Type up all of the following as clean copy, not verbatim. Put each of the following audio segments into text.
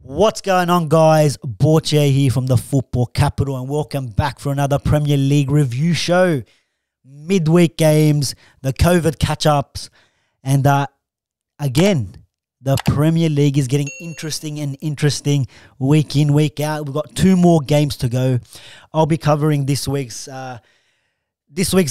What's going on, guys? Borche here from the Football Capital, and welcome back for another Premier League review show. Midweek games, the COVID catch-ups, and again, the Premier League is getting interesting week in, week out. We've got 2 more games to go. I'll be covering this week's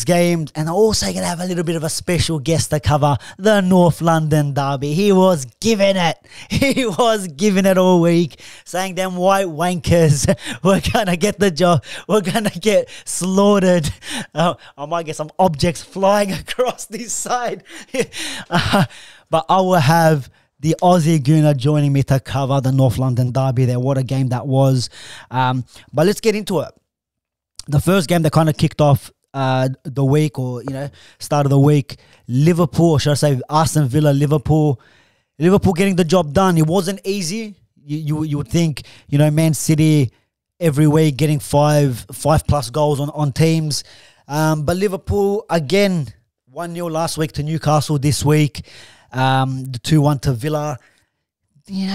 games, and I'm also going to have a little bit of a special guest to cover the North London derby. He was giving it. He was giving it all week, saying them white wankers were going to get the job. We're going to get slaughtered. I might get some objects flying across this side. But I will have the Aussie Gooner joining me to cover the North London derby there. What a game that was. But let's get into it. The first game that kind of kicked off the week, or start of the week, Liverpool, or should I say Aston Villa, Liverpool getting the job done. It wasn't easy. You would think, Man City every week getting five plus goals on teams, but Liverpool again 1-0 last week to Newcastle. This week the 2-1 to Villa.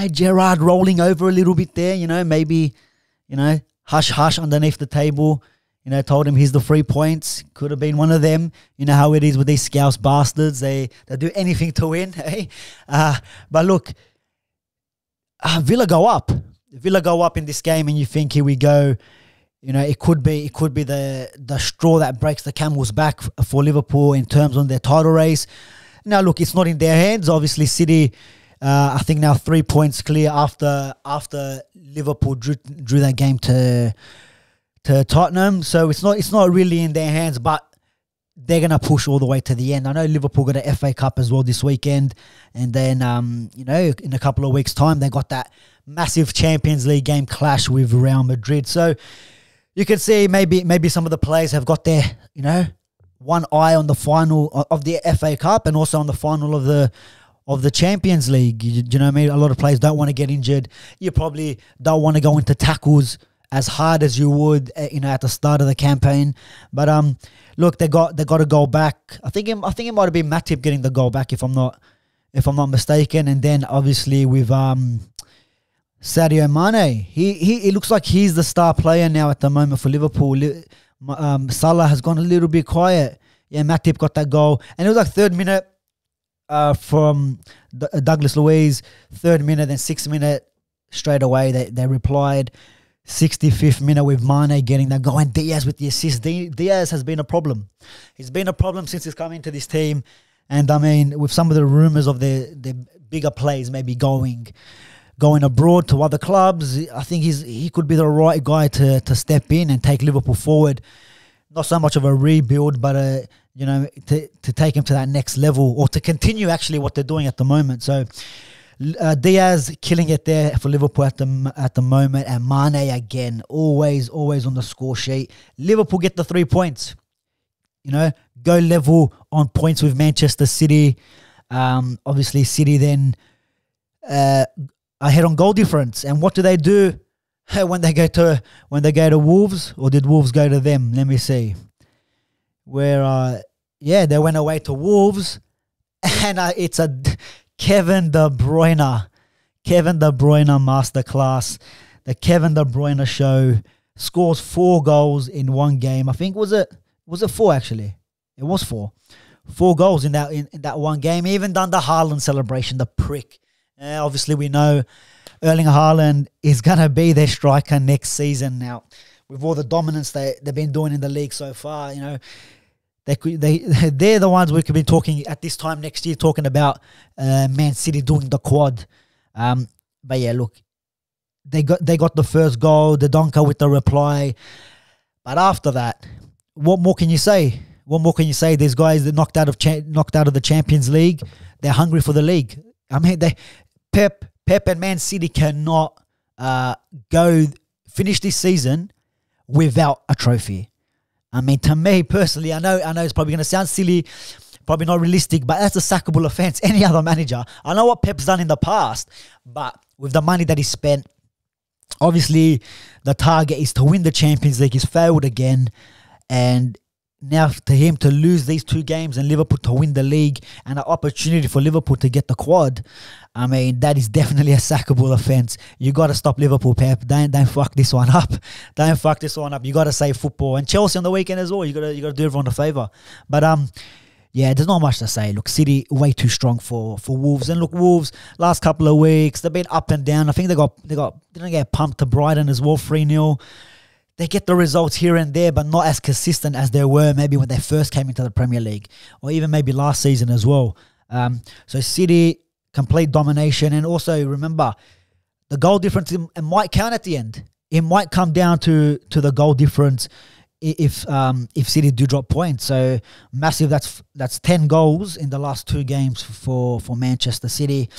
Gerrard rolling over a little bit there. Maybe hush underneath the table. Told him here's the 3 points. Could have been one of them. You know how it is with these Scouse bastards. They do anything to win. Eh? But look, Villa go up. Villa go up in this game, and you think, here we go. It could be the straw that breaks the camel's back for Liverpool in terms of their title race. Now, look, it's not in their hands. Obviously, City, I think now 3 points clear after Liverpool drew that game to Tottenham, so it's not really in their hands, but they're gonna push all the way to the end. I know Liverpool got an FA Cup as well this weekend, and then in a couple of weeks' time they got that massive Champions League game clash with Real Madrid. So you can see maybe some of the players have got their one eye on the final of the FA Cup and also on the final of the Champions League. You know what I mean? A lot of players don't want to get injured. You probably don't want to go into tackles as hard as you would, at the start of the campaign. But look, they got a goal back. I think it might have been Matip getting the goal back, if I'm not mistaken. And then obviously with Sadio Mane, he looks like he's the star player now at the moment for Liverpool. Salah has gone a little bit quiet. Yeah, Matip got that goal, and it was like 3rd minute from Douglas Luiz. 3rd minute, then 6th minute straight away they replied. 65th minute with Mane getting that goal, and Diaz with the assist. Diaz has been a problem. He's been a problem since he's come into this team. And I mean, with some of the rumours of the bigger players maybe going abroad to other clubs, I think he could be the right guy to step in and take Liverpool forward. Not so much of a rebuild, but to take him to that next level, or to continue actually what they're doing at the moment. So Diaz killing it there for Liverpool at the moment, and Mane again always on the score sheet. Liverpool get the 3 points. Go level on points with Manchester City. Obviously City then ahead on goal difference. And what do they do when they go to Wolves? Or did Wolves go to them? Let me see. They went away to Wolves, and it's a Kevin De Bruyne masterclass. The Kevin De Bruyne show. Scores 4 goals in one game. I think was it 4 actually? It was 4. 4 goals in that one game. He even done the Haaland celebration, the prick. Obviously we know Erling Haaland is gonna be their striker next season. Now, with all the dominance they've been doing in the league so far, they're the ones we could be talking at this time next year, talking about Man City doing the quad. But yeah, look, they got the first goal, the Donker with the reply. But after that, what more can you say? These guys that knocked out of the Champions League, they're hungry for the league. I mean, Pep and Man City cannot finish this season without a trophy. I mean, to me personally, I know it's probably going to sound silly, probably not realistic, but that's a sackable offence. Any other manager. I know what Pep's done in the past, but with the money that he spent, obviously the target is to win the Champions League. He's failed again, and now to him to lose these 2 games and Liverpool to win the league and an opportunity for Liverpool to get the quad, I mean, that is definitely a sackable offence. You got to stop Liverpool, Pep. Don't fuck this one up. Don't fuck this one up. You got to save football. And Chelsea on the weekend as well. You got to do everyone a favour. But yeah, there's not much to say. Look, City way too strong for Wolves. And look, Wolves last couple of weeks they've been up and down. I think they didn't get pumped to Brighton as well, 3-0. They get the results here and there, but not as consistent as they were maybe when they first came into the Premier League, or even maybe last season as well. So City, complete domination. And also remember, the goal difference it might count at the end. It might come down to the goal difference if City do drop points. So massive. That's 10 goals in the last 2 games for Manchester City.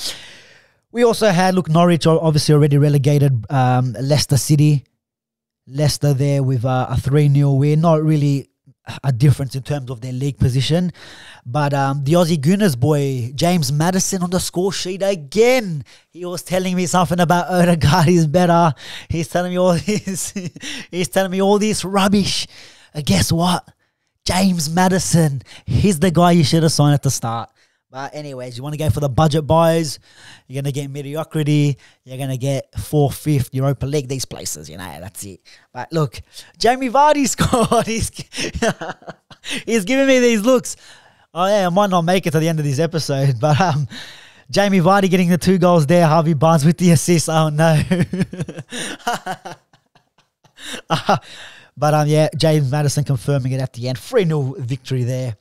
We also had, look, Norwich are obviously already relegated. Leicester City. Leicester there with a 3-0 win. Not really a difference in terms of their league position. But the Aussie Gooners boy, James Maddison on the score sheet again. He was telling me something about Odegaard is better. He's telling me all this. He's telling me all this rubbish. And guess what? James Maddison. He's the guy you should have signed at the start. But anyways, you want to go for the budget buys, you're going to get mediocrity, you're going to get 4th, 5th Europa League, these places, that's it. But look, Jamie Vardy scored. He's giving me these looks. Oh yeah, I might not make it to the end of this episode, but Jamie Vardy getting the 2 goals there, Harvey Barnes with the assist. Oh no. But yeah, James Maddison confirming it at the end. 3-0 victory there.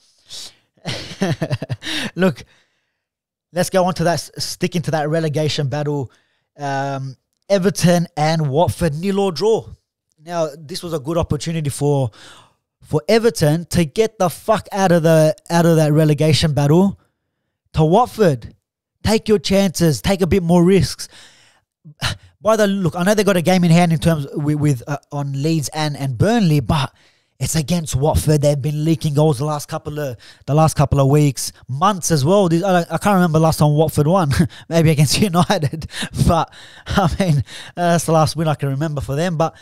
Look, let's go on to that, stick into that relegation battle. Everton and Watford, 0 or draw. Now, this was a good opportunity for Everton to get the fuck out of that relegation battle to Watford. Take your chances, take a bit more risks. Look, I know they got a game in hand in terms with on Leeds and Burnley, but it's against Watford. They've been leaking goals the last couple of weeks, months as well. I can't remember last time Watford won. Maybe against United, but I mean that's the last win I can remember for them. But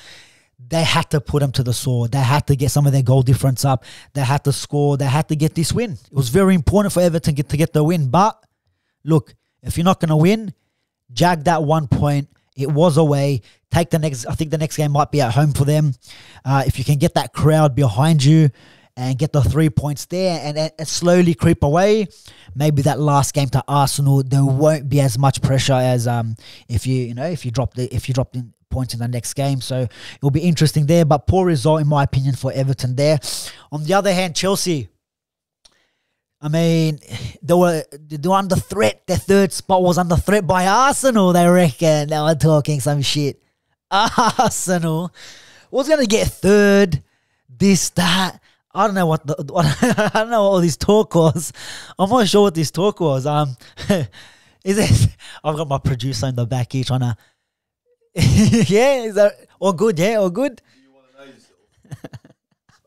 they had to put them to the sword. They had to get some of their goal difference up. They had to score. They had to get this win. It was very important for Everton to get the win. But look, if you're not going to win, jag that 1 point. It was away. Take the next. I think the next game might be at home for them. If you can get that crowd behind you and get the 3 points there, and slowly creep away, maybe that last game to Arsenal, there won't be as much pressure as if you drop in points in the next game. So it'll be interesting there. But poor result in my opinion for Everton there. On the other hand, Chelsea. I mean, they were under threat. Their 3rd spot was under threat by Arsenal, they reckon. They were talking some shit. Arsenal was going to get 3rd, this, that. I don't know what I don't know what all this talk was. I'm not sure what this talk was. Is it? I've got my producer in the back here trying to. Yeah, is that all good? Yeah, all good. Do you want to know yourself?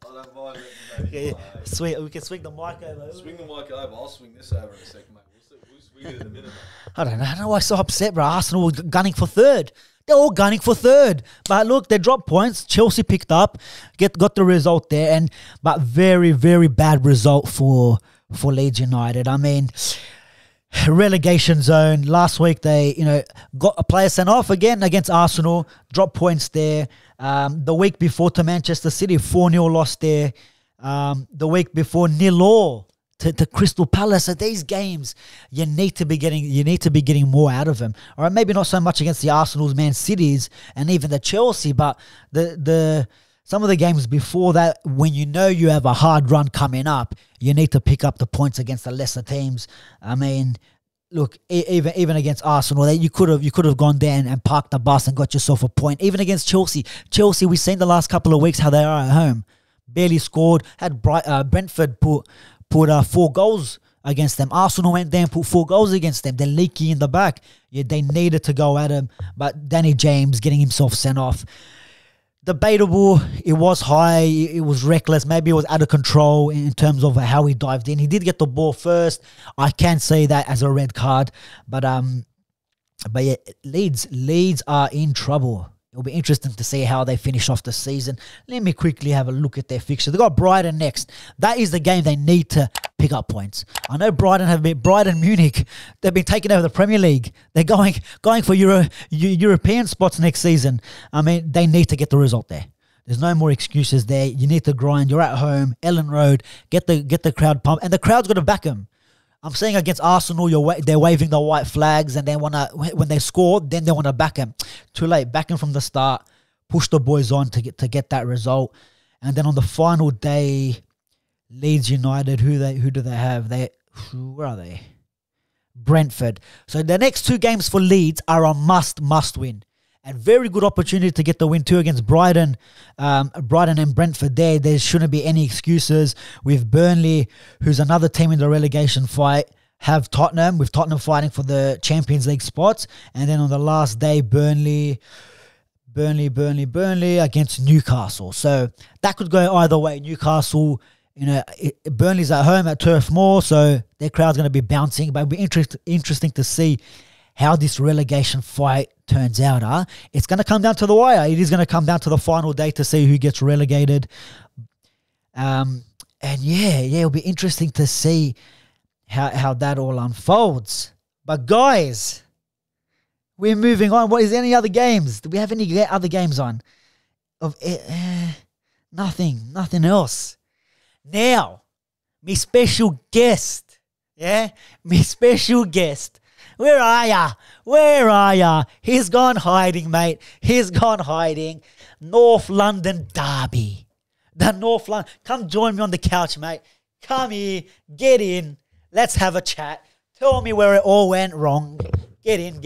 I don't mind letting you know. Yeah, sweet. We can swing the mic over. Swing the mic over. I'll swing this over in a second, mate. We'll swing it in a minute, mate. I don't know why I'm so upset, bro. Arsenal were gunning for 3rd. They're all gunning for 3rd. But look, they dropped points. Chelsea picked up, got the result there, but very, very bad result for Leeds United. I mean, relegation zone. Last week they, got a player sent off again against Arsenal, dropped points there. The week before to Manchester City, 4-0 loss there. The week before, 0-0 to Crystal Palace. So these games, you need to be getting more out of them. All right, maybe not so much against the Arsenals, Man Cities, and even the Chelsea, but some of the games before that, when you have a hard run coming up, you need to pick up the points against the lesser teams. I mean, look, even against Arsenal, you could have gone there and parked the bus and got yourself a point. Even against Chelsea, we've seen the last couple of weeks how they are at home. Barely scored. Had Brentford put 4 goals against them. Arsenal went there and put 4 goals against them. They're leaky in the back. Yeah, they needed to go at him, but Danny James getting himself sent off. Debatable. It was high. It was reckless. Maybe it was out of control in terms of how he dived in. He did get the ball first. I can say that as a red card. But yeah, Leeds are in trouble. It'll be interesting to see how they finish off the season. Let me quickly have a look at their fixture. They've got Brighton next. That is the game they need to pick up points. I know Brighton Munich, they've been taking over the Premier League. They're going for European spots next season. I mean, they need to get the result there. There's no more excuses there. You need to grind. You're at home, Ellen Road. Get the crowd pumped, and the crowd's got to back them. I'm saying against Arsenal, they're waving the white flags, and then when they score, then they want to back them. Too late. Back them from the start. Push the boys on to get that result. And then on the final day, Leeds United. Who do they have? Where are they? Brentford. So the next 2 games for Leeds are a must win. And very good opportunity to get the win too against Brighton and Brentford there. There shouldn't be any excuses. With Burnley, who's another team in the relegation fight, have Tottenham, with Tottenham fighting for the Champions League spots. And then on the last day, Burnley against Newcastle. So that could go either way. Newcastle, Burnley's at home at Turf Moor, so their crowd's going to be bouncing. But it'll be interesting to see how this relegation fight turns out. It's going to come down to the wire. It is going to come down to the final day to see who gets relegated. And it'll be interesting to see how that all unfolds. But guys, we're moving on. What is any other games? Do we have any other games on? Nothing else. Now, me special guest. Yeah? Me special guest. Where are ya? He's gone hiding, mate. He's gone hiding. North London derby. The North London. Come join me on the couch, mate. Come here. Get in. Let's have a chat. Tell me where it all went wrong. Get in.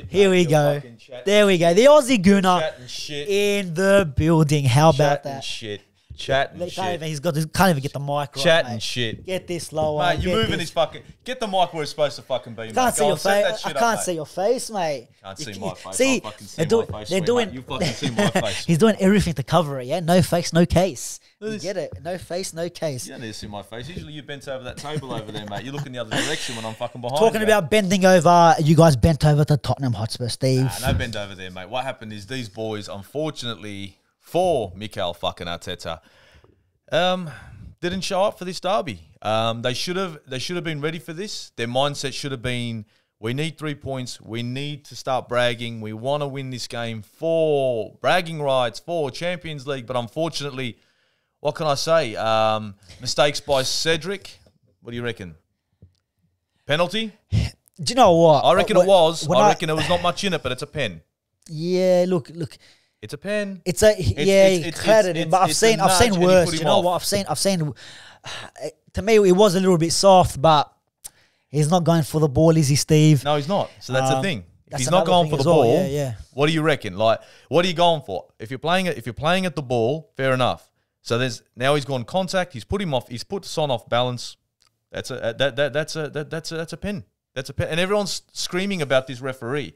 Here we go. There we go. The Aussie Gooner in the building. How about that? Chat and shit. Can't even get the mic right. Chat and shit. Get this lower. Mate, you're moving this fucking... Get the mic where it's supposed to fucking be, mate. Can't see your face. I can't see your face, mate. Can't see my face. See, I'll fucking see my face. You fucking see my face. He's doing everything to cover it, yeah? No face, no case. You get it? No face, no case. You don't need to see my face. Usually you bent over that table over there, mate. You're looking the other direction when I'm fucking behind Talking about bending over, you guys bent over to Tottenham Hotspur, Steve. Nah, no bend over there, mate. What happened is these boys, unfortunately, for Mikel fucking Arteta, didn't show up for this derby. They should have been ready for this. Their mindset should have been, we need 3 points. We need to start bragging. We want to win this game for bragging rights, for Champions League. But unfortunately, what can I say? Mistakes by Cedric. What do you reckon? Penalty? Do you know what? I reckon it was. I reckon there was not much in it, but it's a pen. Yeah, look. It's a pen. But I've seen worse. You know what? I've seen. To me, it was a little bit soft, but he's not going for the ball, is he, Steve? No, he's not. So that's the thing. If he's not going for the ball, what do you reckon? Like, what are you going for? If you're playing at the ball, fair enough. So now he's gone contact. He's put him off. He's put Son off balance. That's a pen. That's a pen. And everyone's screaming about this referee.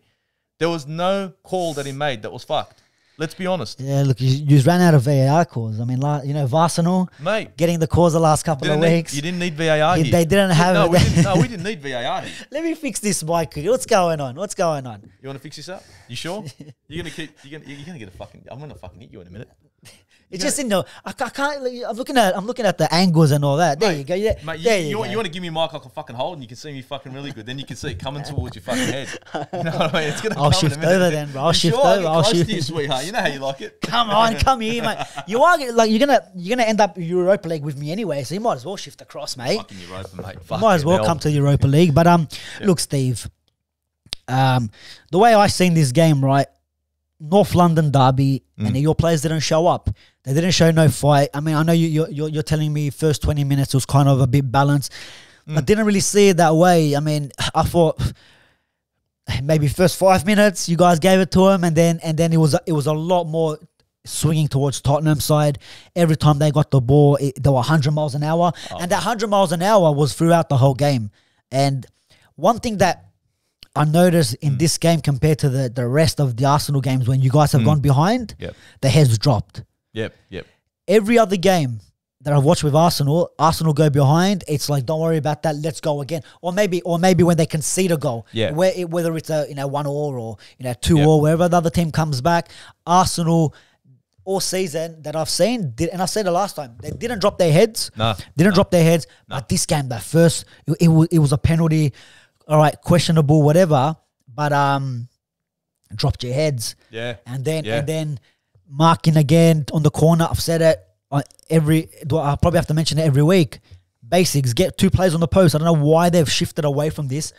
There was no call that he made that was fucked. Let's be honest. Yeah, look, you got ran out of VAR calls. I mean, Arsenal, mate, getting the calls the last couple of weeks. You didn't need VAR here. They didn't have it. We didn't need VAR here. Let me fix this mic. What's going on? You want to fix this up? You sure? You're gonna get a fucking... I'm gonna fucking hit you in a minute. It's just I can't. I'm looking at the angles and all that. There you go. Yeah, mate. You want to give me a mic I can fucking hold, and you can see me fucking really good. Then you can see it coming towards your fucking head. You know what I mean? It's gonna. I'll shift over then, bro. I'll shift over. I'll shift to you, sweetheart. You know how you like it. Come on, come here, mate. You are you're gonna end up Europa League with me anyway, so you might as well shift across, mate. Fucking Europa, mate. Might as well come to Europa League. But look, Steve. The way I seen this game, right? North London derby, and your players didn't show up. They didn't show no fight. I mean, I know you're telling me first 20 minutes was kind of a bit balanced. I didn't really see it that way. I mean, I thought maybe first 5 minutes you guys gave it to him, and then it was a lot more swinging towards Tottenham side. Every time they got the ball, they were 100 miles an hour, and that 100 miles an hour was throughout the whole game. And one thing that I noticed in this game compared to the rest of the Arsenal games when you guys have gone behind, the heads dropped. Yep. Every other game, that I've watched with Arsenal go behind. It's like, don't worry about that. Let's go again. Or maybe when they concede a goal, whether it's a 1-1 or 2-2, wherever the other team comes back, Arsenal all season that I've seen, and I said it last time, they didn't drop their heads. Didn't drop their heads. But this game, that first, it was a penalty. All right, questionable, whatever. But dropped your heads. Yeah. And then marking again on the corner. I've said it. I probably have to mention it every week. Basics, get 2 players on the post. I don't know why they've shifted away from this.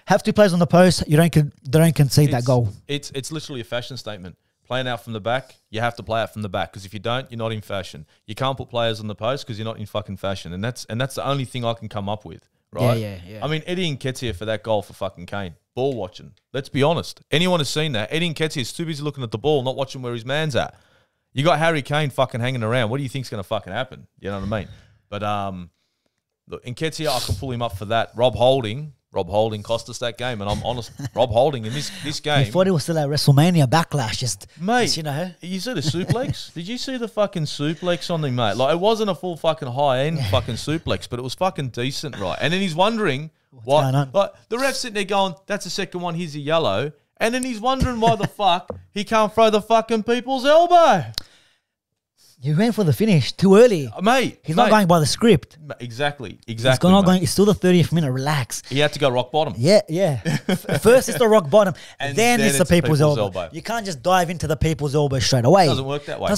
Have 2 players on the post. They don't concede that goal. It's literally a fashion statement. Playing out from the back, you have to play out from the back, because if you don't, you're not in fashion. You can't put players on the post because you're not in fucking fashion, and that's the only thing I can come up with, right? Yeah. I mean, Eddie Nketiah for that goal for fucking Kane, ball watching. Let's be honest. Anyone has seen that? Eddie Nketiah is too busy looking at the ball, not watching where his man's at. You got Harry Kane fucking hanging around. What do you think's going to fucking happen? You know what I mean? But look, Nketiah, I can pull him up for that. Rob Holding cost us that game, and I'm honest. Rob Holding in this game. I thought it was still at WrestleMania Backlash, mate. You see the suplex? Did you see the fucking suplex on him, mate? Like, it wasn't a full fucking high end fucking suplex, but it was fucking decent, right? And then he's wondering what's going on. Like, the ref's sitting there going, "That's the second one. Here's a yellow." And then he's wondering why the fuck he can't throw the fucking people's elbow. You went for the finish too early. Mate. He's not going by the script. Exactly. He's not going. It's still the 30th minute. Relax. He had to go rock bottom. Yeah. First it's the rock bottom, and then it's the people's elbow. You can't just dive into the people's elbow straight away. It doesn't work that way.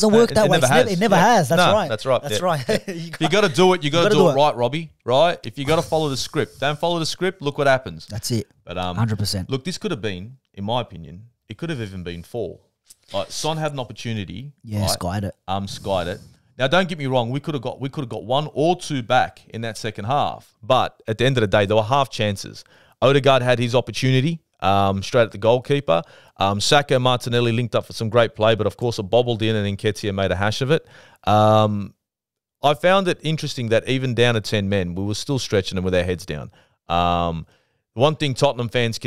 It never has. That's right. That's right. That's right. If you got to do it, you got to do it right, Robbie. Right? If you got to follow the script, don't follow the script. Look what happens. That's it. But 100%. Look, this could have been, in my opinion, it could have even been 4. Like, Son had an opportunity. Yeah, right? Skied it. Now, don't get me wrong. We could have got 1 or 2 back in that second half. But at the end of the day, there were half chances. Odegaard had his opportunity straight at the goalkeeper. Saka and Martinelli linked up for some great play, but of course it bobbled in, and Nketiah made a hash of it. I found it interesting that even down to 10 men, we were still stretching them with our heads down. One thing Tottenham fans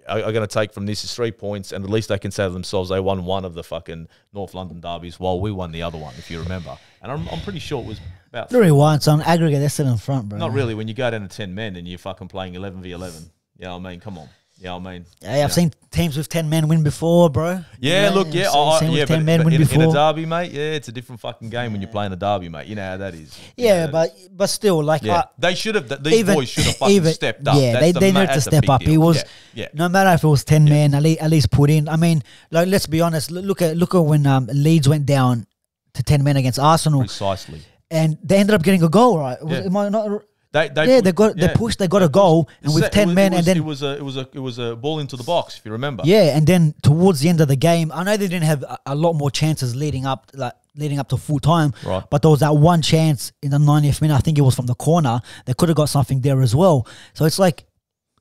are going to take from this is 3 points, and at least they can say to themselves they won one of the fucking North London derbies while we won the other one, if you remember. And I'm pretty sure it was about 3-1. So on aggregate, they're still in front, bro. Not really. When you go down to 10 men and you're fucking playing 11v11. You know what I mean? Come on. You know what I mean? Yeah, I've seen teams with 10 men win before, bro. Yeah, look, yeah. With 10 men win before. In a derby, mate, yeah, it's a different fucking game when you're playing a derby, mate. You know how that is. But still, like... Yeah. They should have... These boys should have fucking stepped up. Yeah, they need to step up. It was... No matter if it was 10 men, at least put in. I mean, like, let's be honest. Look at when Leeds went down to 10 men against Arsenal. Precisely. And they ended up getting a goal, right? Am I not... They pushed, they got a goal, and with 10 men, and then it was a ball into the box, if you remember. Yeah, and then towards the end of the game, I know they didn't have a lot more chances leading up to full time, right? But there was that one chance in the 90th minute. I think it was from the corner. They could have got something there as well. So it's like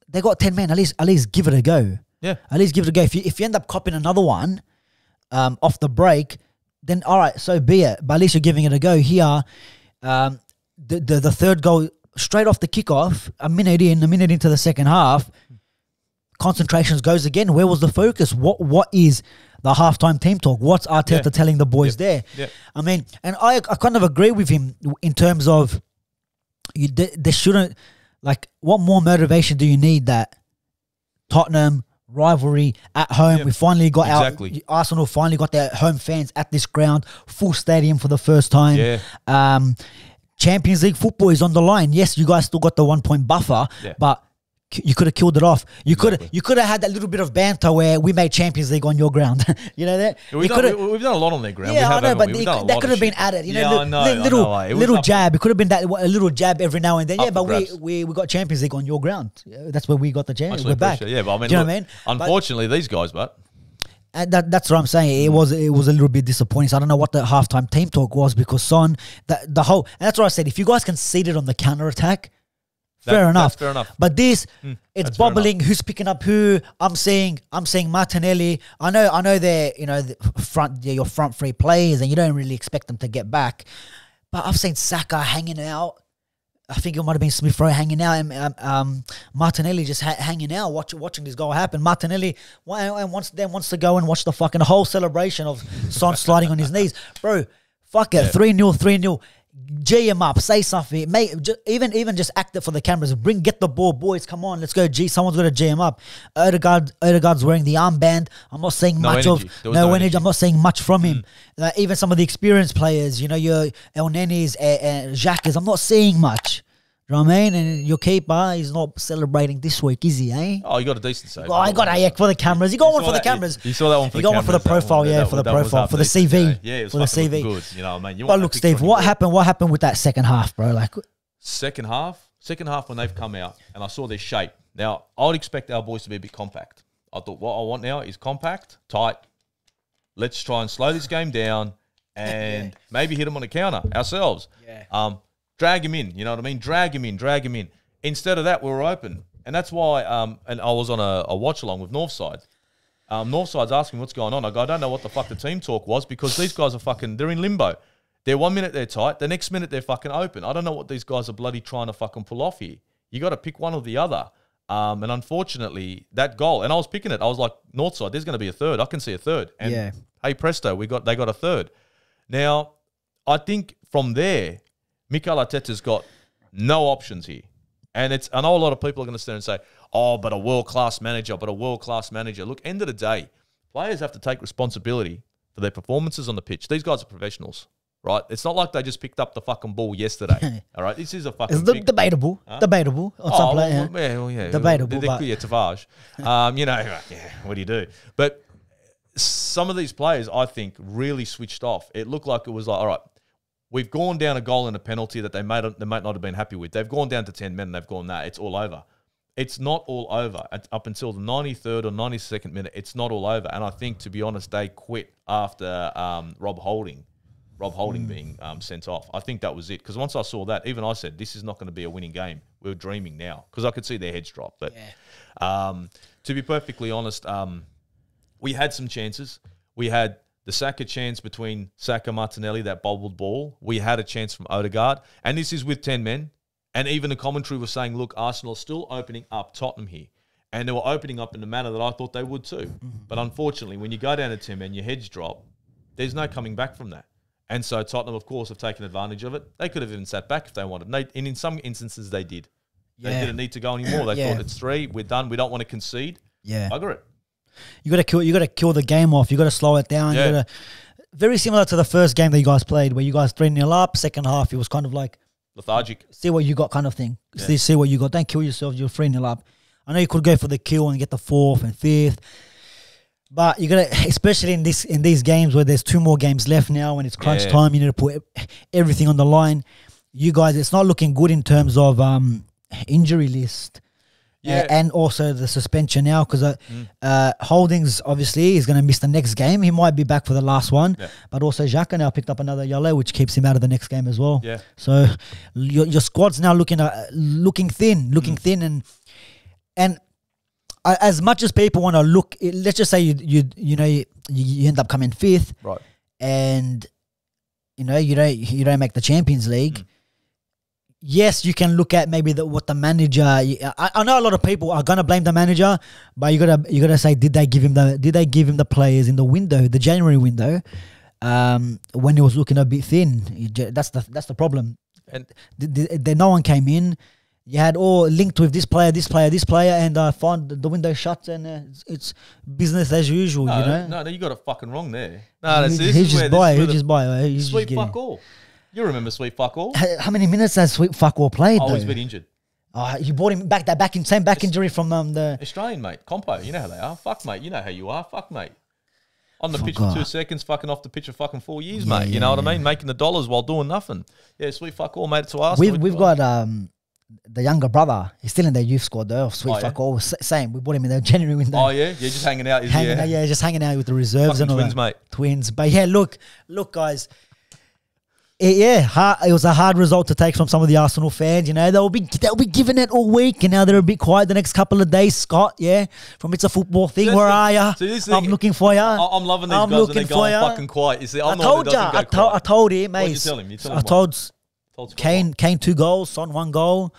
they got 10 men. At least give it a go. Yeah, at least give it a go. If you end up copying another one off the break, then all right, so be it. But at least you're giving it a go here. The third goal. Straight off the kickoff, a minute into the second half, concentrations goes again. Where was the focus? What is the halftime team talk? What's Arteta telling the boys there? Yeah. I mean, and I kind of agree with him in terms of they shouldn't, like, what more motivation do you need that Tottenham rivalry at home? We finally got Arsenal finally got their home fans at this ground, full stadium for the first time. Yeah. Champions League football is on the line. Yes, you guys still got the 1 point buffer, but you could have killed it off. You could have had that little bit of banter where we made Champions League on your ground. You know that? We've done a lot on their ground. Yeah, I know, but that could have been added. You know, little jab. It could have been a little jab every now and then. Yeah, but we got Champions League on your ground. That's where we got the Champions. We're back. Yeah, but I mean, do you know what I mean? Unfortunately, these guys, and that's what I'm saying. It was a little bit disappointing. So I don't know what the halftime team talk was, because Son, and that's what I said. If you guys conceded on the counter attack, fair enough. That's fair enough. But it's bubbling. Who's picking up who? I'm saying Martinelli. I know they're your front three players, and you don't really expect them to get back. But I've seen Saka hanging out. I think it might have been Smith Rowe hanging out, and Martinelli just hanging out, watching this goal happen. Martinelli wants to go and watch the fucking whole celebration of Son sliding on his knees. Bro, fuck it, 3-0. G him up, say something, even just act it for the cameras. Get the ball, boys. Come on, let's go. Someone's got to G him up. Odegaard's wearing the armband. I'm not saying no energy. I'm not saying much from him. Even some of the experienced players, your El Nenis, Jacques, I'm not seeing much. You know what I mean? And your keeper is not celebrating this week, is he, eh? Oh, you got a decent save. Oh, I got a for the cameras. You got one for the cameras. You saw that one for the cameras. You got one for the profile, for the profile, for the CV. Yeah, it was for the CV. Good, you know what I mean? But look, Steve, what happened with that second half, bro? Like second half when they've come out and I saw their shape. Now, I would expect our boys to be a bit compact. I thought what I want now is compact, tight. Let's try and slow this game down and maybe hit them on the counter ourselves. Yeah. Drag him in, you know what I mean? Drag him in. Instead of that, we were open. And that's why, and I was on a watch-along with Northside. Northside's asking what's going on. I go, I don't know what the fuck the team talk was because these guys are they're in limbo. They're 1 minute they're tight, the next minute they're fucking open. I don't know what these guys are bloody trying to fucking pull off here. You got to pick one or the other. And unfortunately, that goal, and I was picking it. I was like, Northside, there's going to be a third. I can see a third. And hey, presto, they got a third. Now, I think from there, Mikel Arteta's got no options here. And I know a lot of people are going to stand and say, oh, but a world-class manager. Look, end of the day, players have to take responsibility for their performances on the pitch. These guys are professionals, right? It's not like they just picked up the fucking ball yesterday, all right? This is a fucking debatable. Debatable. On some player, yeah. Debatable. Yeah, Tavares. What do you do? But some of these players, I think, really switched off. It looked like it was like, all right, we've gone down a goal and a penalty that they might not have been happy with. They've gone down to 10 men and they've gone, nah, it's all over. It's not all over. Up until the 93rd or 92nd minute, it's not all over. And I think, to be honest, they quit after Rob Holding being sent off. I think that was it. Because once I saw that, even I said, this is not going to be a winning game. We're dreaming now. Because I could see their heads drop. But to be perfectly honest, we had some chances. We had the Saka chance between Saka and Martinelli, that bobbled ball. We had a chance from Odegaard. And this is with 10 men. And even the commentary was saying, look, Arsenal are still opening up Tottenham here. And they were opening up in the manner that I thought they would too. But unfortunately, when you go down to 10 men, your heads drop, there's no coming back from that. And so Tottenham, of course, have taken advantage of it. They could have even sat back if they wanted. And in some instances, they did. They didn't need to go anymore. They thought, it's 3, we're done, we don't want to concede. Yeah. Bugger it. You got to kill the game off. You got to slow it down. Yeah. You got to, very similar to the first game that you guys played, where you guys 3-0 up. Second half, it was kind of like lethargic. See what you got, kind of thing. Yeah. See what you got. Don't kill yourself. You're 3-0 up. I know you could go for the kill and get the 4th and 5th, but you got to, especially in these games where there's 2 more games left now, when it's crunch time, you need to put everything on the line. You guys, it's not looking good in terms of injury list. Yeah. And also the suspension now, because Holdings obviously is going to miss the next game. He might be back for the last one, but also Xhaka now picked up another yellow, which keeps him out of the next game as well. Yeah. So your squad's now looking thin, and as much as people want to look, let's just say you end up coming 5th, right? And you don't make the Champions League. Yes, you can look at maybe what the manager. I know a lot of people are gonna blame the manager, but you gotta say, did they give him the players in the window, the January window, when he was looking a bit thin? That's the problem. And no one came in. You had all linked with this player, and found the window shut, and it's business as usual. No, you got it fucking wrong there. No, he's just buy. Sweet fuck all. You remember Sweet Fuck All? How many minutes has Sweet Fuck All played? Oh, he's been injured. You bought him back, same back injury from the Australian, mate. Compo, you know how they are. Fuck, mate, you know how you are. Fuck, mate. On the pitch for 2 seconds, fucking off the pitch for fucking 4 years, mate. You know what I mean? Making the dollars while doing nothing. Yeah, Sweet Fuck All made it to Arsenal. We've got the younger brother. He's still in their youth squad though. Sweet Fuck All. Same. We bought him in the January window. Oh yeah, just hanging out. Just hanging out with the reserves fucking and all twins, that. Mate. Twins. But yeah, look, guys. It was a hard result to take from some of the Arsenal fans. They'll be giving it all week, and now they're a bit quiet the next couple of days. Scott, from It's a Football Thing. Where are you? I'm looking for you. I'm loving these guys, and they're going fucking quiet. You see, I told him, mate. What'd you tell him? I told Kane 2 goals, Son 1 goal.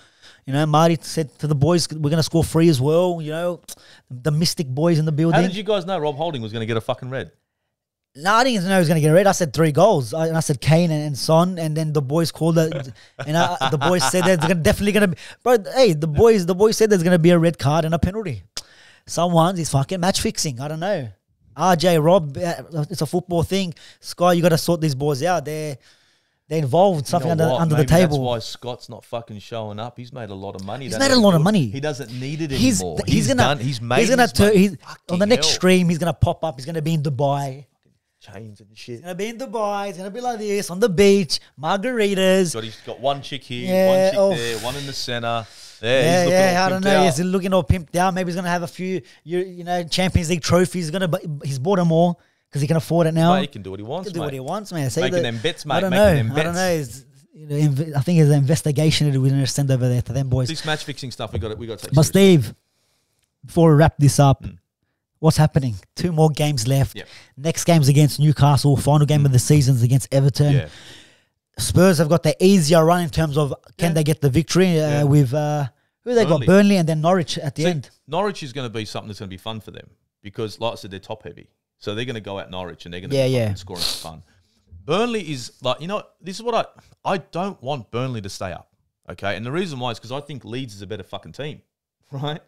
Marty said to the boys, we're going to score 3 as well. The mystic boys in the building. How did you guys know Rob Holding was going to get a fucking red? No, I didn't know he was going to get a red. I said 3 goals. I said Kane and Son, and then the boys called it. And the boys said there's definitely going to be. But hey, the boys said there's going to be a red card and a penalty. Someone's fucking match fixing. I don't know. RJ, Rob, it's a football thing. Sky, you got to sort these boys out. They're involved something under the table. That's why Scott's not fucking showing up. He's made a lot of money. He's made a lot of money. He doesn't need it anymore. On the next stream, he's gonna pop up. He's gonna be in Dubai. Chains and shit. He's gonna be in Dubai. He's gonna be like this on the beach, margaritas. He's got one chick here, one chick there, one in the center. I don't know. He's looking all pimped out. Maybe he's gonna have a few, Champions League trophies. He's bought them all. Because he can afford it now. Mate, he can do what he wants, do what he wants, man. Making them bets, mate. I don't know. I think it's an investigation that we're going to send over there to them boys. This match fixing stuff, we got to take. But Steve, before we wrap this up, what's happening? 2 more games left. Yep. Next game's against Newcastle. Final game of the season's against Everton. Yeah. Spurs have got the easier run in terms of can they get the victory with who they got? Burnley and then Norwich at the end. Norwich is going to be something that's going to be fun for them because, like I said, they're top heavy. So they're going to go out Norwich and they're going to be scoring for fun. Burnley is like, this is what I don't want Burnley to stay up, okay? And the reason why is because I think Leeds is a better fucking team, right?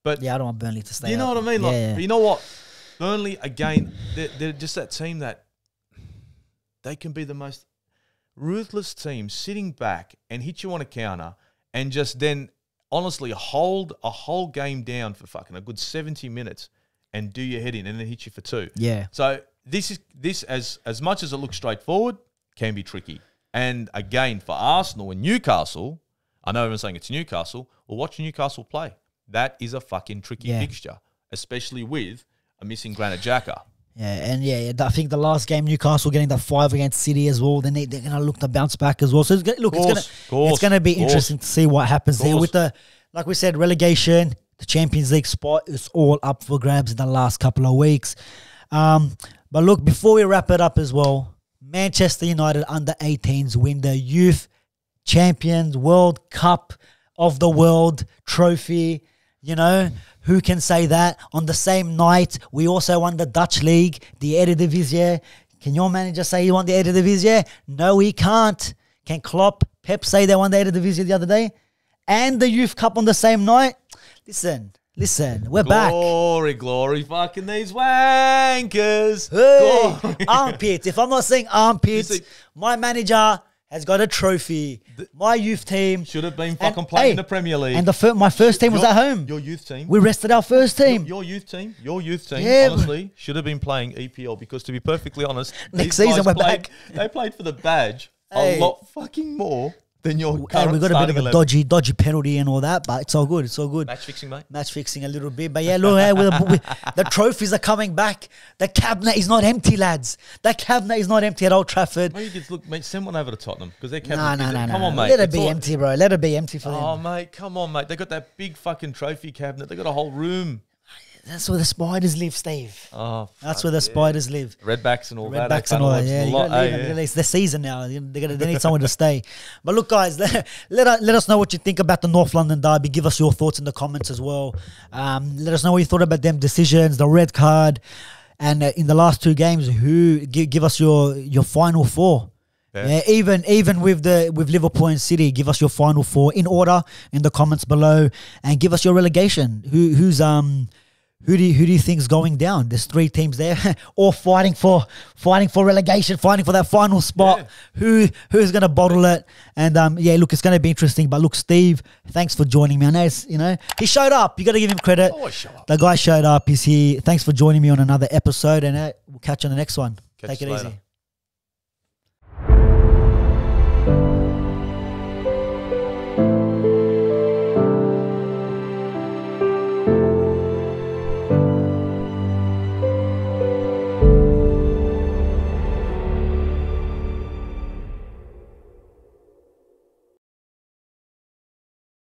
But I don't want Burnley to stay up. You know what I mean? But you know what? Burnley, again, they're just that team that they can be the most ruthless team sitting back and hit you on a counter and just then honestly hold a whole game down for fucking a good 70 minutes and do your head in and then hit you for 2. Yeah. So this as much as it looks straightforward, can be tricky. And again, for Arsenal and Newcastle, I know everyone's saying it's Newcastle, well, watch Newcastle play. That is a fucking tricky fixture, especially with a missing Granit Xhaka. Yeah, and I think the last game, Newcastle getting the 5 against City as well. Then they're going to look to bounce back as well. So it's going to be interesting to see what happens there with like we said, relegation. The Champions League spot is all up for grabs in the last couple of weeks. But look, before we wrap it up as well, Manchester United under-18s win the Youth Champions World Cup of the World trophy. Who can say that? On the same night, we also won the Dutch League, the Eredivisie. Can your manager say he won the Eredivisie? No, he can't. Can Klopp, Pep say they won the Eredivisie the other day? And the Youth Cup on the same night? Listen, we're back. Glory, fucking these wankers. Hey, armpits. If I'm not saying armpits, my manager has got a trophy. My youth team should have been fucking playing in the Premier League. And my first team was at home. Your youth team. We rested our first team. Your youth team, honestly, should have been playing EPL because, to be perfectly honest, next season we're back. They played for the badge a lot fucking more than your current we got a bit of a dodgy penalty and all that, but it's all good. It's all good. Match fixing, mate. Match fixing a little bit. But yeah, look, the trophies are coming back. The cabinet is not empty, lads. The cabinet is not empty at Old Trafford. Maybe look, mate, send one over to Tottenham because their cabinet. No. Come on, mate. Let it be empty, bro. Let it be empty for them. Oh, mate, come on, mate. They got that big fucking trophy cabinet. They got a whole room. That's where the spiders live, Steve. Oh, that's where the spiders live. Redbacks and all that. Redbacks and all that. Yeah, it's the season now. They need somewhere to stay. But look, guys, let us know what you think about the North London derby. Give us your thoughts in the comments as well. Let us know what you thought about them decisions, the red card, and in the last 2 games, give us your final 4. Yeah, even with Liverpool and City, give us your final 4 in order in the comments below, and give us your relegation. Who do you think is going down? There's 3 teams there, all fighting for relegation, fighting for that final spot. Yeah. Who's going to bottle it? And look, it's going to be interesting. But look, Steve, thanks for joining me. I know he showed up. You got to give him credit. Always show up. The guy showed up. He's here. Thanks for joining me on another episode, and we'll catch you on the next one. Take it easy.